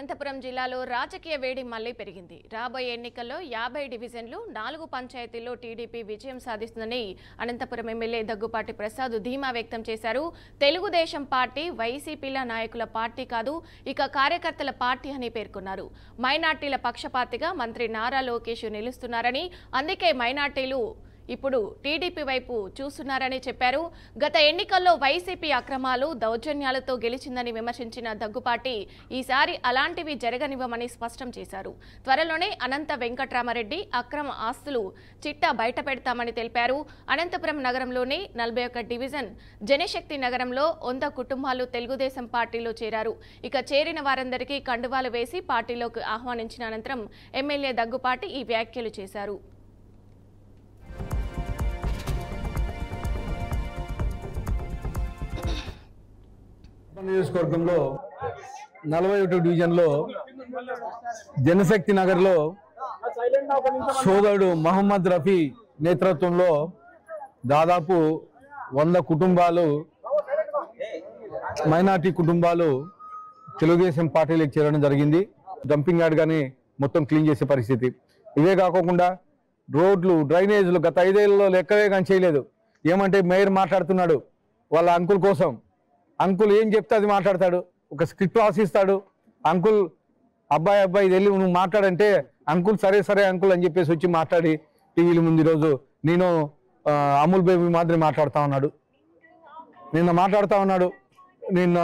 అనంతపురం జిల్లాలో రాజకీయ వేడి మళ్లీ పెరిగింది. రాబోయే ఎన్నికల్లో 50 డివిజన్లు 4 పంచాయతీల్లో టీడీపీ విజయం సాధిస్తుందని అనంతపురం ఎమ్మెల్యే దగ్గుపాటి ప్రసాద్ ధీమా వ్యక్తం చేశారు. తెలుగుదేశం పార్టీ వైసీపీల నాయకుల పార్టీ కాదు, ఇక కార్యకర్తల పార్టీ అని పేర్కొన్నారు. మైనార్టీల పక్షపాతిగా మంత్రి నారా లోకేష్ నిలుస్తున్నారని, అందుకే మైనార్టీలు ఇప్పుడు టీడీపీ వైపు చూస్తున్నారని చెప్పారు. గత ఎన్నికల్లో వైసీపీ అక్రమాలు దౌర్జన్యాలతో గెలిచిందని విమర్శించిన దగ్గుపాటి ఈసారి అలాంటివి జరగనివ్వమని స్పష్టం చేశారు. త్వరలోనే అనంత వెంకట్రామరెడ్డి అక్రమ ఆస్తులు చిట్టా బయటపెడతామని తెలిపారు. అనంతపురం నగరంలోని 41 డివిజన్ జనశక్తి నగరంలో 100 కుటుంబాలు తెలుగుదేశం పార్టీలో చేరారు. ఇక చేరిన వారందరికీ కండువాలు వేసి పార్టీలోకి ఆహ్వానించిన అనంతరం ఎమ్మెల్యే దగ్గుపాటి ఈ వ్యాఖ్యలు చేశారు. నియోజకవర్గంలో 41 డివిజన్లో జనశక్తి నగర్లో సోదరుడు మహమ్మద్ రఫీ నేతృత్వంలో దాదాపు 100 కుటుంబాలు, మైనార్టీ కుటుంబాలు తెలుగుదేశం పార్టీలోకి చేరడం జరిగింది. డంపింగ్ యార్డ్ కానీ మొత్తం క్లీన్ చేసే పరిస్థితి. ఇవే కాకుండా రోడ్లు, డ్రైనేజీలు గత 5 ఏళ్లలో లెక్కవే కానీ చేయలేదు. ఏమంటే మేయర్ మాట్లాడుతున్నాడు వాళ్ళ అంకుల్ కోసం. అంకుల్ ఏం చెప్తే అది మాట్లాడతాడు, ఒక స్క్రిప్ట్ రాసిస్తాడు. అంకుల్ అబ్బాయి వెళ్ళి నువ్వు మాట్లాడంటే అంకుల్ సరే అంకుల్ అని చెప్పేసి వచ్చి మాట్లాడి టీవీల ముందు ఈరోజు నేను అమూల్ బేబీ మాదిరి మాట్లాడుతూ ఉన్నాడు. నిన్న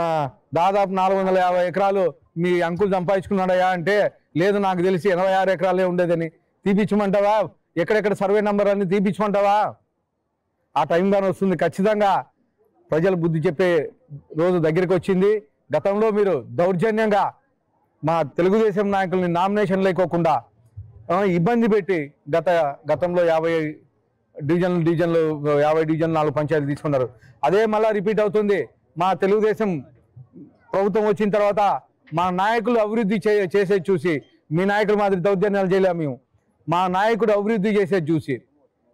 దాదాపు 450 ఎకరాలు మీ అంకుల్ సంపాదించుకున్నాడయా అంటే, లేదు నాకు తెలిసి 86 ఎకరాలే ఉండేదని. తీపించమంటావా? ఎక్కడెక్కడ సర్వే నెంబర్ అన్ని తీపించమంటావా? ఆ టైం కానీ వస్తుంది. ఖచ్చితంగా ప్రజలు బుద్ధి చెప్పే రోజు దగ్గరికి వచ్చింది. గతంలో మీరు దౌర్జన్యంగా మా తెలుగుదేశం నాయకుల్ని నామినేషన్ లేకోకుండా ఇబ్బంది పెట్టి గతంలో 50 డివిజన్లు 4 పంచాయతీలు తీసుకున్నారు. అదే మళ్ళీ రిపీట్ అవుతుంది. మా తెలుగుదేశం ప్రభుత్వం వచ్చిన తర్వాత మా నాయకులు అభివృద్ధి చేసేది చూసి, మీ నాయకులు మాదిరి దౌర్జన్యాలు చేయలేము మేము. మా నాయకుడు అభివృద్ధి చేసేది చూసి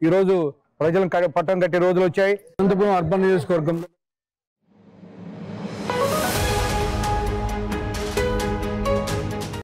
ఈరోజు ప్రజలను పట్టం కట్టే రోజులు వచ్చాయి. అనంతపురం అర్బన్ నియోజకవర్గంలో